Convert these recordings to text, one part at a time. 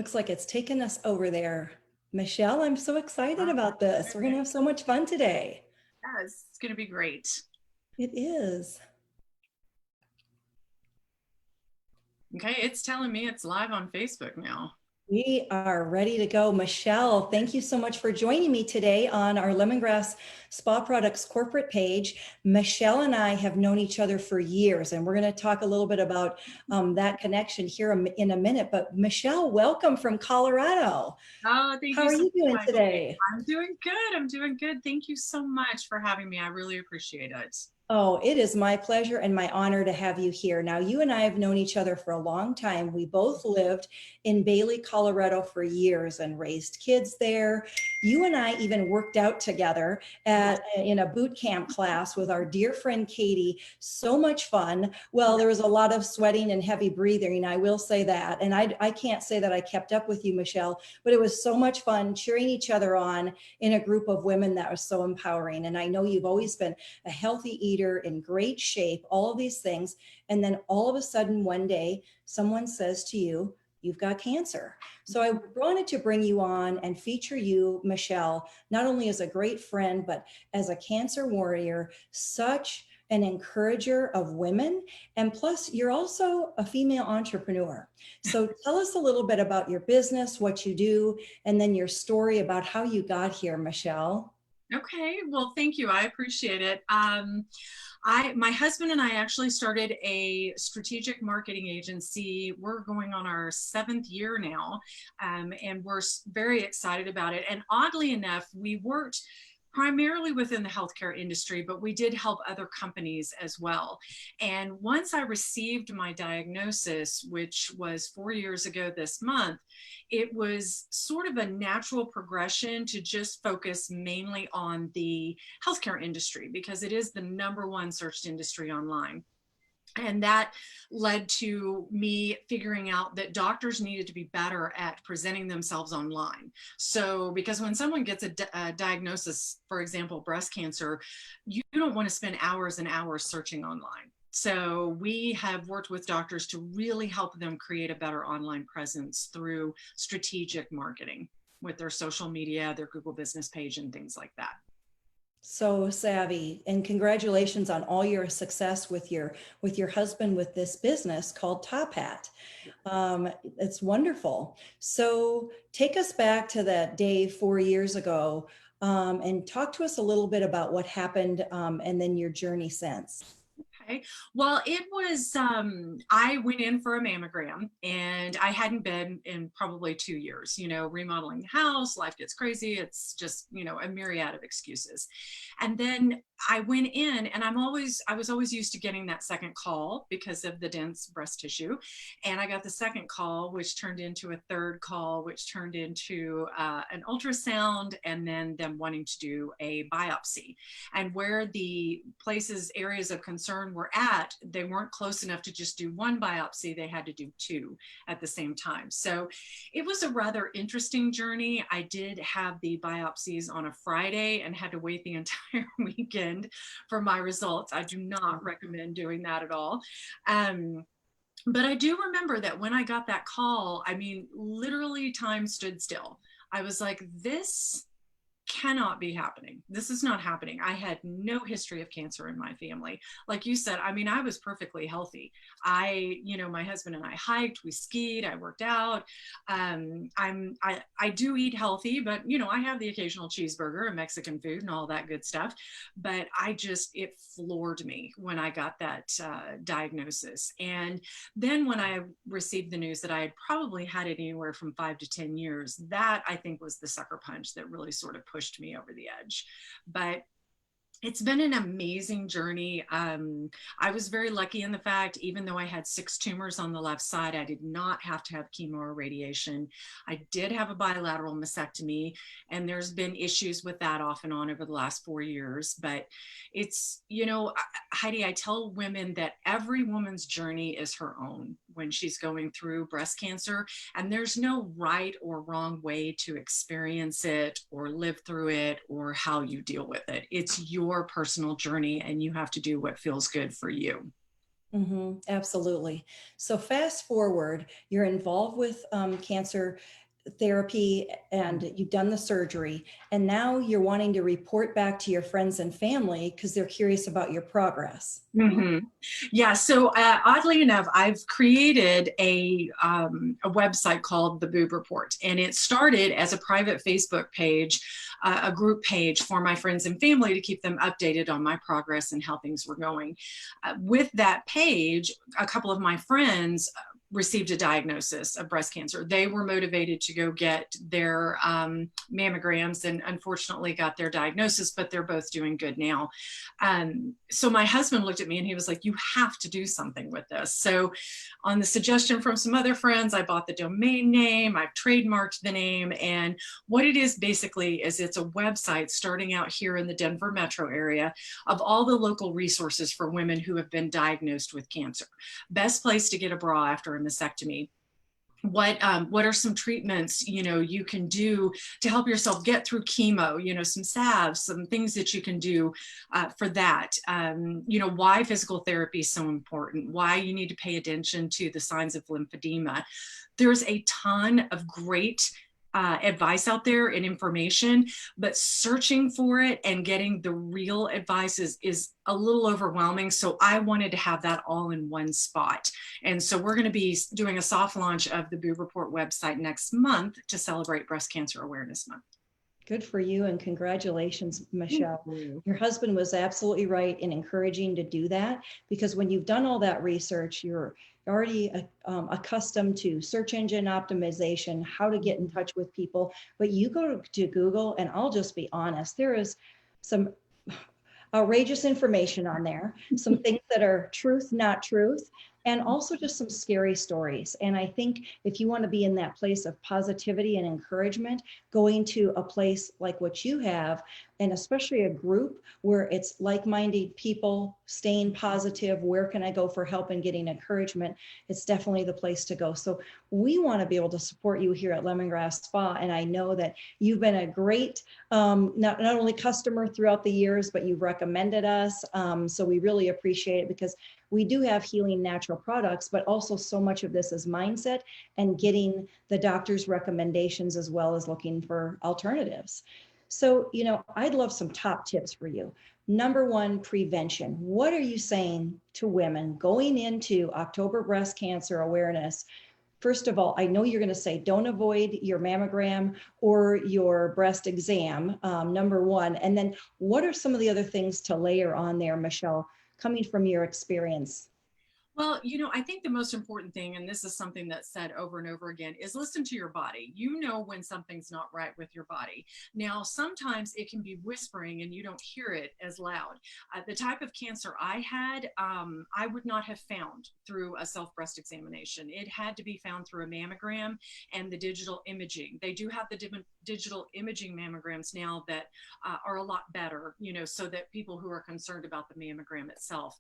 Looks like it's taken us over there. Michelle, I'm so excited Oh, about this. We're going to have so much fun today. yes, it's going to be great. It is. Okay, it's telling me it's live on Facebook now. We are ready to go. Michelle, thank you so much for joining me today on our Lemongrass Spa Products corporate page. Michelle and I have known each other for years, and we're going to talk a little bit about that connection here in a minute. But Michelle, welcome from Colorado. Oh, thank How you are so you doing much. today? I'm doing good. I'm doing good. Thank you so much for having me. I really appreciate it. Oh, it is my pleasure and my honor to have you here. Now, you and I have known each other for a long time. We both lived in Bailey, Colorado for years and raised kids there. You and I even worked out together Yes, in a boot camp class with our dear friend Katie. So much fun. Well, yes. there was a lot of sweating and heavy breathing, I will say that. And I can't say that I kept up with you, Michelle, but it was so much fun cheering each other on in a group of women that was so empowering. And I know you've always been a healthy eater, in great shape, all of these things. And then all of a sudden, one day, someone says to you, you've got cancer. So I wanted to bring you on and feature you, Michelle, not only as a great friend, but as a cancer warrior, such an encourager of women. And plus, you're also a female entrepreneur. So tell us a little bit about your business, what you do, and then your story about how you got here, Michelle. Okay, well, thank you. I appreciate it. My husband and I actually started a strategic marketing agency. We're going on our 7th year now, and we're very excited about it. And oddly enough, we worked primarily within the healthcare industry, but we did help other companies as well. And once I received my diagnosis, which was 4 years ago this month, it was sort of a natural progression to just focus mainly on the healthcare industry because it is the #1 searched industry online. And that led to me figuring out that doctors needed to be better at presenting themselves online. So, because when someone gets a diagnosis, for example, breast cancer, you don't want to spend hours and hours searching online. So, we have worked with doctors to really help them create a better online presence through strategic marketing with their social media, their Google business page, and things like that. So savvy, and congratulations on all your success with your husband with this business called Top Hat. It's wonderful. So take us back to that day 4 years ago, and talk to us a little bit about what happened, and then your journey since. Okay. Well, it was, I went in for a mammogram and I hadn't been in probably 2 years, remodeling the house, life gets crazy. It's just, a myriad of excuses. And then I went in and I was always used to getting that second call because of the dense breast tissue. And I got the second call, which turned into a third call, which turned into an ultrasound and then them wanting to do a biopsy. And where the areas of concern were at, they weren't close enough to just do one biopsy. They had to do two at the same time. So it was a rather interesting journey. I did have the biopsies on a Friday and had to wait the entire weekend for my results. I do not recommend doing that at all. But I do remember that when I got that call, I mean, literally time stood still. I was like, this cannot be happening. This is not happening. I had no history of cancer in my family. Like you said, I mean, I was perfectly healthy. My husband and I hiked, we skied, I worked out. I do eat healthy, but I have the occasional cheeseburger and Mexican food and all that good stuff. But it floored me when I got that diagnosis. And then when I received the news that I had probably had it anywhere from 5 to 10 years, that I think was the sucker punch that really sort of pushed me over the edge. But it's been an amazing journey. I was very lucky in the fact, even though I had 6 tumors on the left side, I did not have to have chemo or radiation. I did have a bilateral mastectomy, and there's been issues with that off and on over the last 4 years. But it's, Heidi, I tell women that every woman's journey is her own when she's going through breast cancer, and there's no right or wrong way to experience it or live through it or how you deal with it. It's your personal journey and you have to do what feels good for you. Absolutely. So fast forward, you're involved with cancer therapy and you've done the surgery, and now you're wanting to report back to your friends and family because they're curious about your progress. hmm Yeah. So oddly enough, I've created a website called the Boob Report, and it started as a private Facebook page, a group page for my friends and family to keep them updated on my progress and how things were going. With that page, a couple of my friends received a diagnosis of breast cancer. They were motivated to go get their mammograms and unfortunately got their diagnosis, but they're both doing good now. So my husband looked at me and he was like, you have to do something with this. So on the suggestion from some other friends, I bought the domain name, I've trademarked the name. And what it is basically is it's a website starting out here in the Denver metro area of all the local resources for women who have been diagnosed with cancer. Best place to get a bra after a mastectomy. What are some treatments you can do to help yourself get through chemo, some salves, some things that you can do for that. Why physical therapy is so important, why you need to pay attention to the signs of lymphedema. There's a ton of great advice out there and information, but searching for it and getting the real advice is a little overwhelming. So I wanted to have that all in one spot. And so we're going to be doing a soft launch of the Boob Report website next month to celebrate Breast Cancer Awareness Month. Good for you, and congratulations, Michelle. Your husband was absolutely right in encouraging to do that, because when you've done all that research, you're already accustomed to search engine optimization, how to get in touch with people. But you go to Google, and I'll just be honest, there is some outrageous information on there, some things that are truth, not truth, and also just some scary stories. And I think if you want to be in that place of positivity and encouragement, going to a place like what you have, and especially a group where it's like-minded people staying positive, where can I go for help and getting encouragement, it's definitely the place to go. So we want to be able to support you here at Lemongrass Spa. And I know that you've been a great, not only customer throughout the years, but you've recommended us. So we really appreciate it, because we do have healing natural products, but also so much of this is mindset and getting the doctor's recommendations as well as looking for alternatives. So, I'd love some top tips for you. Number one, prevention. What are you saying to women going into October Breast Cancer Awareness? First of all, I know you're going to say don't avoid your mammogram or your breast exam, number one. And then what are some of the other things to layer on there, Michelle, coming from your experience? Well, I think the most important thing, and this is something that's said over and over again, is listen to your body. You know when something's not right with your body. Now, sometimes it can be whispering and you don't hear it as loud. The type of cancer I had, I would not have found through a self-breast examination. It had to be found through a mammogram and the digital imaging. They do have the digital imaging mammograms now that are a lot better, so that people who are concerned about the mammogram itself,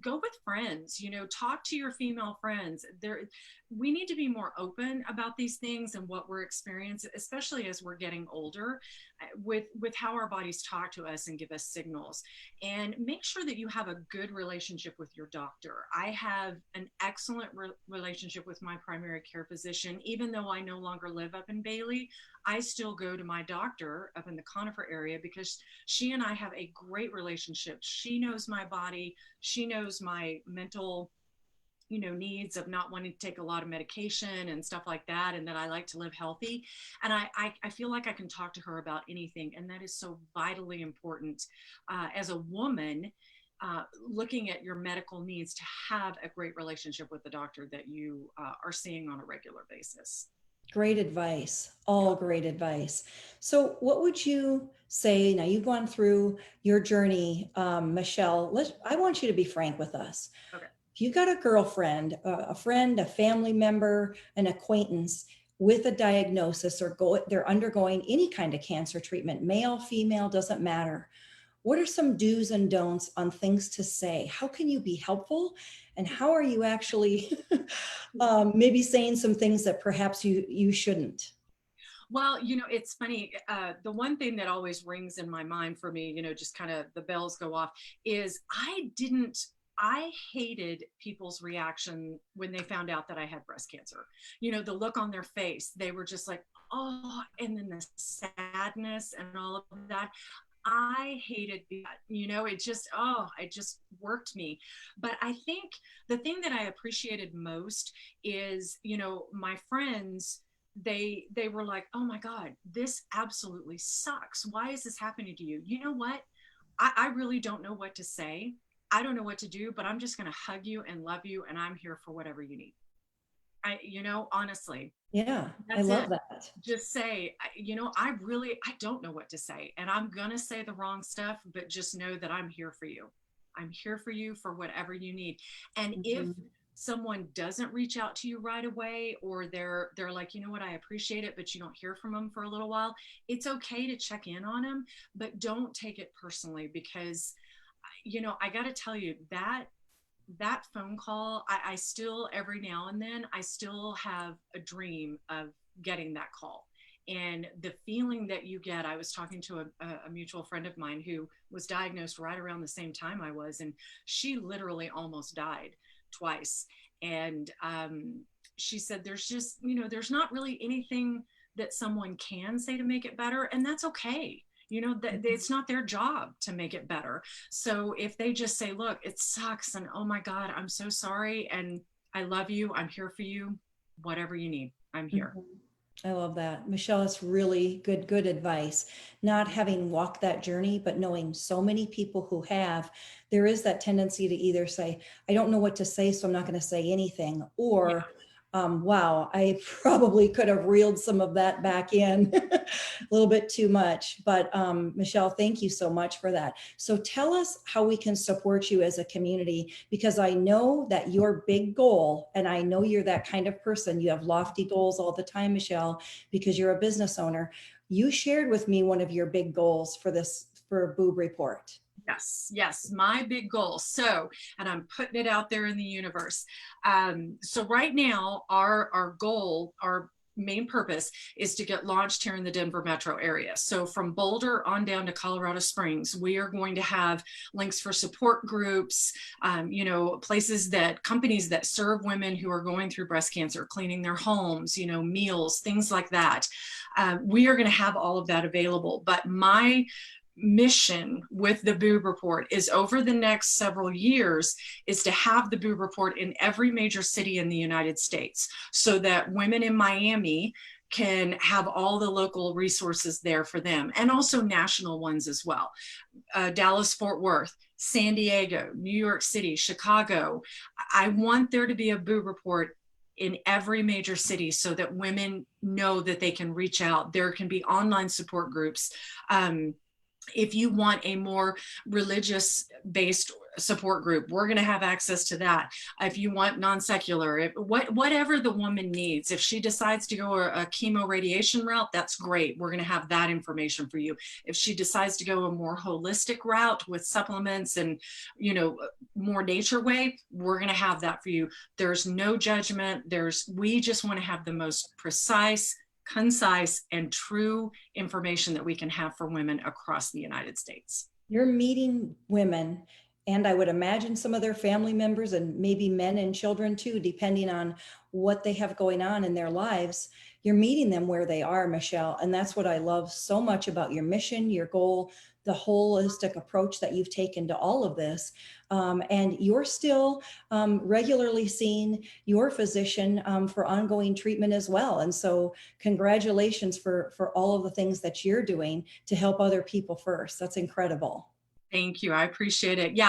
go with friends, talk to your female friends. We need to be more open about these things and what we're experiencing, especially as we're getting older, with how our bodies talk to us and give us signals. And make sure that you have a good relationship with your doctor. I have an excellent relationship with my primary care physician. Even though I no longer live up in Bailey, I still go to my doctor up in the Conifer area because she and I have a great relationship. She knows my body. She knows my mental needs of not wanting to take a lot of medication and stuff like that, and that I like to live healthy. And I feel like I can talk to her about anything. And that is so vitally important as a woman, looking at your medical needs, to have a great relationship with the doctor that you are seeing on a regular basis. Great advice, all great advice. So what would you say, now you've gone through your journey, Michelle, I want you to be frank with us. Okay. If you got a girlfriend, a friend, a family member, an acquaintance with a diagnosis, or they're undergoing any kind of cancer treatment, male, female, doesn't matter. What are some do's and don'ts on things to say? How can you be helpful? And how are you actually maybe saying some things that perhaps you shouldn't? Well, it's funny. The one thing that always rings in my mind for me, just kind of the bells go off, is I hated people's reaction when they found out that I had breast cancer. You know, the look on their face, they were just like, oh, and then the sadness and all of that. I hated that, you know, it just, oh, it just worked me. But I think the thing that I appreciated most is, you know, my friends, they were like, oh my God, this absolutely sucks. Why is this happening to you? You know what? I really don't know what to say. I don't know what to do, but I'm just going to hug you and love you. And I'm here for whatever you need. You know, honestly, Yeah, I that's love it. that. Just say, you know, I don't know what to say. And I'm going to say the wrong stuff, but just know that I'm here for you. I'm here for you for whatever you need. And if Mhm. someone doesn't reach out to you right away, or they're like, you know what, I appreciate it, but you don't hear from them for a little while, it's okay to check in on them, but don't take it personally, because, you know, I got to tell you that phone call, I still, every now and then, I still have a dream of getting that call. And the feeling that you get, I was talking to a mutual friend of mine who was diagnosed right around the same time I was, and she literally almost died twice. And she said, there's just, you know, there's not really anything that someone can say to make it better. And that's okay. You know, it's not their job to make it better. So if they just say, look, it sucks, and oh my God, I'm so sorry, and I love you, I'm here for you, whatever you need, I'm here. Mhm. I love that. Michelle, that's really good advice. Not having walked that journey, but knowing so many people who have, there is that tendency to either say, I don't know what to say, so I'm not going to say anything, Yeah. or wow, I probably could have reeled some of that back in a little bit too much. But Michelle, thank you so much for that. So tell us how we can support you as a community, because I know that your big goal, and I know you're that kind of person, you have lofty goals all the time, Michelle, because you're a business owner. You shared with me one of your big goals for this, for Boob Report. Yes, yes, my big goal. So, and I'm putting it out there in the universe. So right now, our goal, our main purpose is to get launched here in the Denver metro area. So from Boulder on down to Colorado Springs, we are going to have links for support groups, you know, places that, companies that serve women who are going through breast cancer, cleaning their homes, you know, meals, things like that. We are going to have all of that available. But my mission with the Boob Report is, over the next several years, is to have the Boob Report in every major city in the United States, so that women in Miami can have all the local resources there for them, and also national ones as well. Dallas, Fort Worth, San Diego, New York City, Chicago. I want there to be a Boob Report in every major city, so that women know that they can reach out. There can be online support groups. If you want a more religious based support group, we're going to have access to that. If you want non-secular, whatever the woman needs, if she decides to go a chemo radiation route, that's great. We're going to have that information for you. If she decides to go a more holistic route with supplements and, you know, more nature way, we're going to have that for you. There's no judgment. We just want to have the most precise, concise, and true information that we can have for women across the United States. You're meeting women, and I would imagine some of their family members, and maybe men and children too, depending on what they have going on in their lives. You're meeting them where they are, Michelle. And that's what I love so much about your mission, your goal, the holistic approach that you've taken to all of this. And you're still regularly seeing your physician for ongoing treatment as well. And so congratulations for all of the things that you're doing to help other people first. That's incredible. Thank you. I appreciate it. Yeah,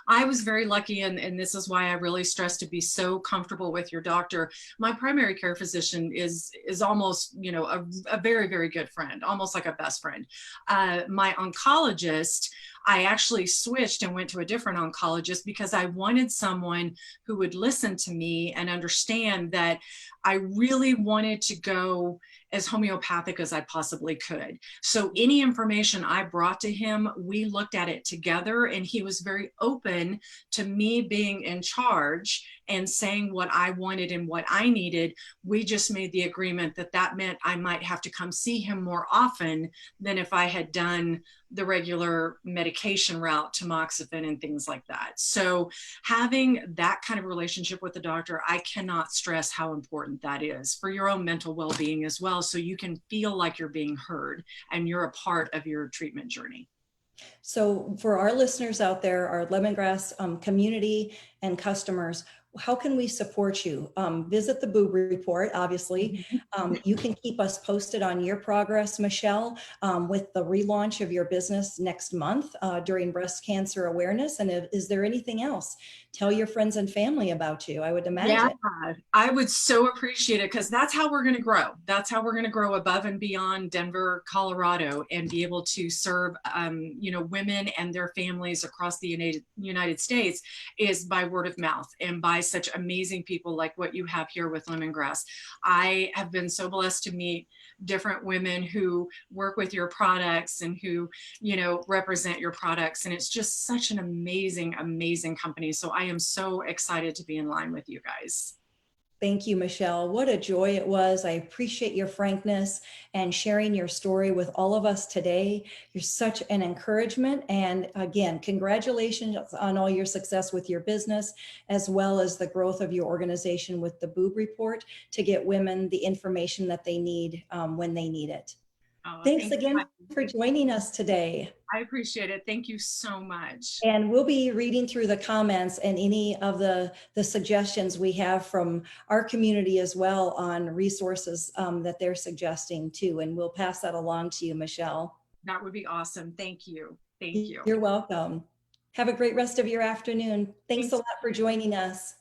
I was very lucky, and this is why I really stress to be so comfortable with your doctor. My primary care physician is almost, you know, a very, very good friend, almost like a best friend. My oncologist, I actually switched and went to a different oncologist because I wanted someone who would listen to me and understand that I really wanted to go as homeopathic as I possibly could. So any information I brought to him, we looked at it together, and he was very open to me being in charge and saying what I wanted and what I needed. We just made the agreement that that meant I might have to come see him more often than if I had done the regular medication route, tamoxifen and things like that. So having that kind of relationship with the doctor, I cannot stress how important that is for your own mental well-being as well, so you can feel like you're being heard and you're a part of your treatment journey. So for our listeners out there, our lemongrass community and customers, how can we support you? Visit the Boob Report, obviously. You can keep us posted on your progress, Michelle, with the relaunch of your business next month during Breast Cancer Awareness. And is there anything else? Tell your friends and family about you, I would imagine. Yeah, I would so appreciate it, because that's how we're going to grow. That's how we're going to grow above and beyond Denver, Colorado, and be able to serve, women and their families across the United States, is by word of mouth and by such amazing people like what you have here with Lemongrass. I have been so blessed to meet different women who work with your products and who, represent your products. And it's just such an amazing, amazing company. So I am so excited to be in line with you guys. Thank you, Michelle. What a joy it was. I appreciate your frankness and sharing your story with all of us today. You're such an encouragement. And again, congratulations on all your success with your business, as well as the growth of your organization with the Boob Report to get women the information that they need when they need it. Thanks again for joining us today. I appreciate it. Thank you so much. And we'll be reading through the comments and any of the suggestions we have from our community as well on resources that they're suggesting too. And we'll pass that along to you, Michelle. That would be awesome. Thank you. Thank you. You're welcome. Have a great rest of your afternoon. Thanks a lot for joining us.